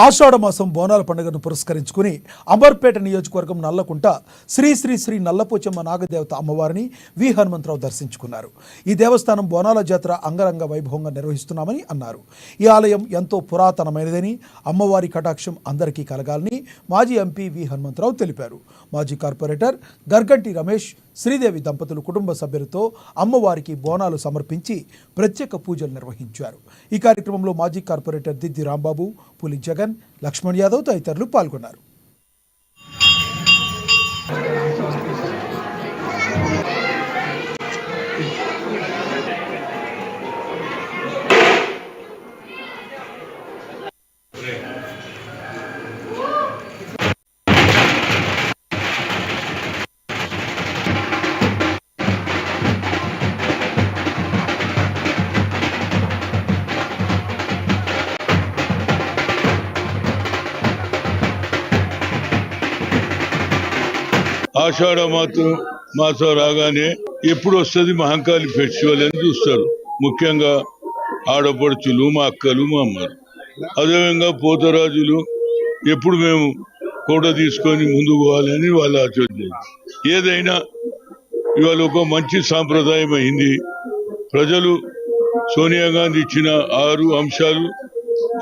ఆషాఢమాసం బోనాల పండుగను పురస్కరించుకుని అంబర్పేట నియోజకవర్గం నల్లకుంట శ్రీ శ్రీ శ్రీ నల్లపోచమ్మ నాగదేవత అమ్మవారిని వి హనుమంతరావు దర్శించుకున్నారు. ఈ దేవస్థానం బోనాల జాతర అంగరంగ వైభవంగా నిర్వహిస్తున్నామని అన్నారు. ఈ ఆలయం ఎంతో పురాతనమైనదని, అమ్మవారి కటాక్షం అందరికీ కలగాలని మాజీ ఎంపీ వి హనుమంతరావు తెలిపారు. మాజీ కార్పొరేటర్ గర్గంటి రమేష్, శ్రీదేవి దంపతులు కుటుంబ సభ్యులతో అమ్మవారికి బోనాలు సమర్పించి ప్రత్యేక పూజలు నిర్వహించారు. ఈ కార్యక్రమంలో మాజీ కార్పొరేటర్ దిద్ది రాంబాబు, పులి జగన్, లక్ష్మణ్ యాదవ్ తదితరులు పాల్గొన్నారు. ఆషాఢ మాసం రాగానే ఎప్పుడు వస్తుంది మహంకాళి ఫెస్టివల్ అని చూస్తారు. ముఖ్యంగా ఆడపడుచులు, మా అక్కలు, మా అమ్మలు, అదేవిధంగా పోతరాజులు ఎప్పుడు మేము కోట తీసుకొని ముందుకు పోవాలని వాళ్ళ ఆచరణ. ఏదైనా ఇవాళ ఒక మంచి సాంప్రదాయం అయింది. ప్రజలు సోనియా గాంధీ ఇచ్చిన 6 అంశాలు,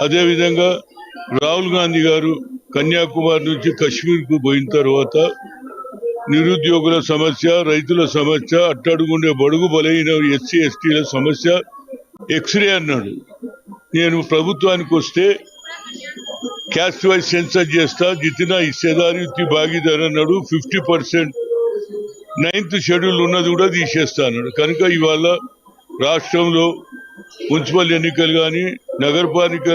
అదేవిధంగా రాహుల్ గాంధీ గారు కన్యాకుమారి నుంచి కశ్మీర్కు పోయిన తర్వాత నిరుద్యోగుల సమస్య, రైతుల సమస్య, అట్టడుగుండే బడుగు బలైన ఎస్సీ ఎస్టీల సమస్య ఎక్స్రే అన్నాడు. నేను ప్రభుత్వానికి వస్తే క్యాస్ట్ వైజ్ సెన్సస్ చేస్తా, జితినా హిస్సేదారి యుక్తి భాగీదారు అన్నాడు. 50% 9th షెడ్యూల్ ఉన్నది కూడా తీసేస్తా అన్నాడు. కనుక ఇవాళ రాష్ట్రంలో మున్సిపల్ ఎన్నికలు కానీ, నగరపాలిక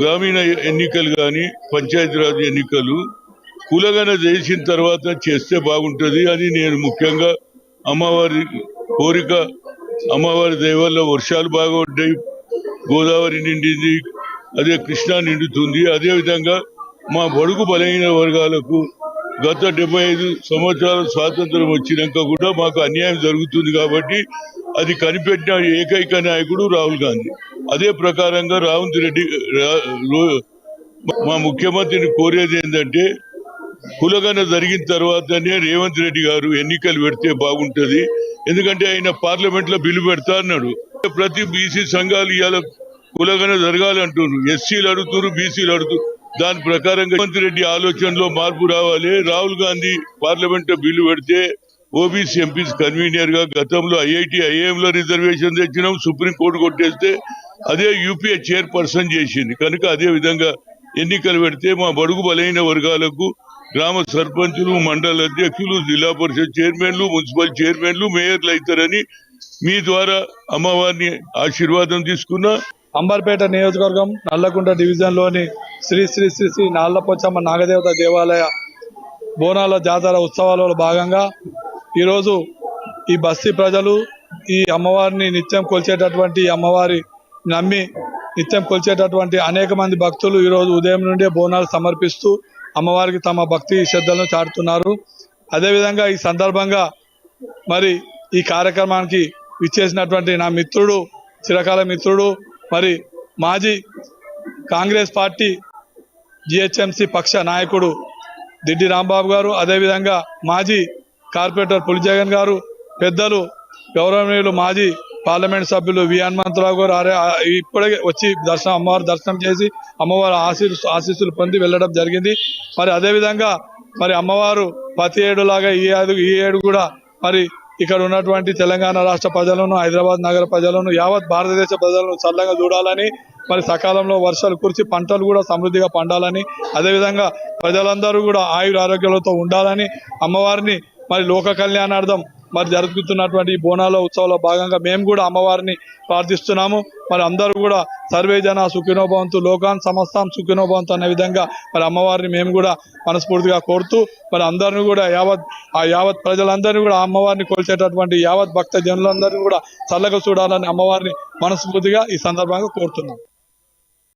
గ్రామీణ ఎన్నికలు కానీ, పంచాయతీరాజ్ ఎన్నికలు కులగన చేసిన తర్వాత చేస్తే బాగుంటుంది అని నేను ముఖ్యంగా అమ్మవారి కోరిక. అమ్మవారి దయ వల్ల వర్షాలు బాగా ఉంటాయి, గోదావరి నిండింది, అదే కృష్ణా నిండుతుంది. అదేవిధంగా మా బడుగు బలైన వర్గాలకు గత 75 సంవత్సరాల స్వాతంత్రం వచ్చినాక కూడా మాకు అన్యాయం జరుగుతుంది. కాబట్టి అది కనిపెట్టిన ఏకైక నాయకుడు రాహుల్ గాంధీ. అదే ప్రకారంగా రేవంత్ రెడ్డి మా ముఖ్యమంత్రిని కోరేది ఏంటంటే, కులగన జరిగిన తర్వాతనే రేవంత్ రెడ్డి గారు ఎన్నికలు పెడితే బాగుంటది. ఎందుకంటే ఆయన పార్లమెంట్ లో బిల్లు పెడతా అన్నాడు. ప్రతి బీసీ సంఘాలు ఇవాళ కులగన జరగాలంటున్నారు. ఎస్సీలు అడుగుతున్నారు, బీసీలు అడుగుతున్నారు. దాని ప్రకారంగా రేవంత్ రెడ్డి ఆలోచనలో మార్పు రావాలి. రాహుల్ గాంధీ పార్లమెంట్ లో బిల్లు పెడితే ఓబీసీ ఎంపీస్ కన్వీనియర్ గా గతంలో ఐఐటి ఐఐఎం లో రిజర్వేషన్ తెచ్చినాం, సుప్రీంకోర్టు కొట్టేస్తే అదే యూపీఏ చైర్పర్సన్ చేసింది. కనుక అదే విధంగా ఎన్నికలు పెడితే మా బడుగు బలైన వర్గాలకు గ్రామ సర్పంచులు, మండల అధ్యక్షులు, జిల్లా పరిషత్ చైర్మన్లు, మున్సిపల్ చైర్మన్లు, మేయర్లు అవుతారని మీ ద్వారా అమ్మవారిని ఆశీర్వాదం తీసుకున్నా. అంబర్పేట నియోజకవర్గం నల్లకుంట డివిజన్ లోని శ్రీ శ్రీ శ్రీ శ్రీ నల్లపోచమ్మ నాగదేవత దేవాలయ బోనాల జాతర ఉత్సవాలలో భాగంగా ఈరోజు ఈ బస్తీ ప్రజలు ఈ అమ్మవారిని నిత్యం కొలిచేటటువంటి అమ్మవారి నమ్మి నిత్యం కొలిచేటటువంటి అనేక మంది భక్తులు ఈరోజు ఉదయం నుండే బోనాలు సమర్పిస్తూ అమ్మవారికి తమ భక్తి శ్రద్ధలను చాటుతున్నారు. అదేవిధంగా ఈ సందర్భంగా మరి ఈ కార్యక్రమానికి విచ్చేసినటువంటి నా మిత్రుడు, చిరకాల మిత్రుడు, మరి మాజీ కాంగ్రెస్ పార్టీ జిహెచ్ఎంసీ పక్ష నాయకుడు దిడ్డి రాంబాబు గారు, అదేవిధంగా మాజీ కార్పొరేటర్ పులి జగన్ గారు, పెద్దలు గౌరవనీయులు మాజీ పార్లమెంట్ సభ్యులు వి హనుమంతరావు గారు ఇప్పుడే వచ్చి అమ్మవారి దర్శనం చేసి అమ్మవారి ఆశీస్సులు పొంది వెళ్ళడం జరిగింది. మరి అదేవిధంగా మరి అమ్మవారు ప్రతి ఏడులాగా ఈ ఏడు కూడా మరి ఇక్కడ ఉన్నటువంటి తెలంగాణ రాష్ట్ర ప్రజలను, హైదరాబాద్ నగర ప్రజలను, యావత్ భారతదేశ ప్రజలను చల్లగా చూడాలని, మరి సకాలంలో వర్షాలు కురిసి పంటలు కూడా సమృద్ధిగా పండాలని, అదేవిధంగా ప్రజలందరూ కూడా ఆయుర ఆరోగ్యాలతో ఉండాలని అమ్మవారిని మరి లోక కళ్యాణార్థం మరి జరుగుతున్నటువంటి బోనాల ఉత్సవంలో భాగంగా మేము కూడా అమ్మవారిని ప్రార్థిస్తున్నాము. మరి అందరూ కూడా సర్వే జన సుఖినో భవంతు, లోకాన్ సమస్తాం సుఖినో భవంతు అనే విధంగా మరి అమ్మవారిని మేము కూడా మనస్ఫూర్తిగా కోరుతూ మరి అందరినీ కూడా యావత్ ప్రజలందరినీ కూడా అమ్మవారిని కొలిచేటటువంటి యావత్ భక్త జనులందరినీ కూడా చల్లగా చూడాలని అమ్మవారిని మనస్ఫూర్తిగా ఈ సందర్భంగా కోరుతున్నాం.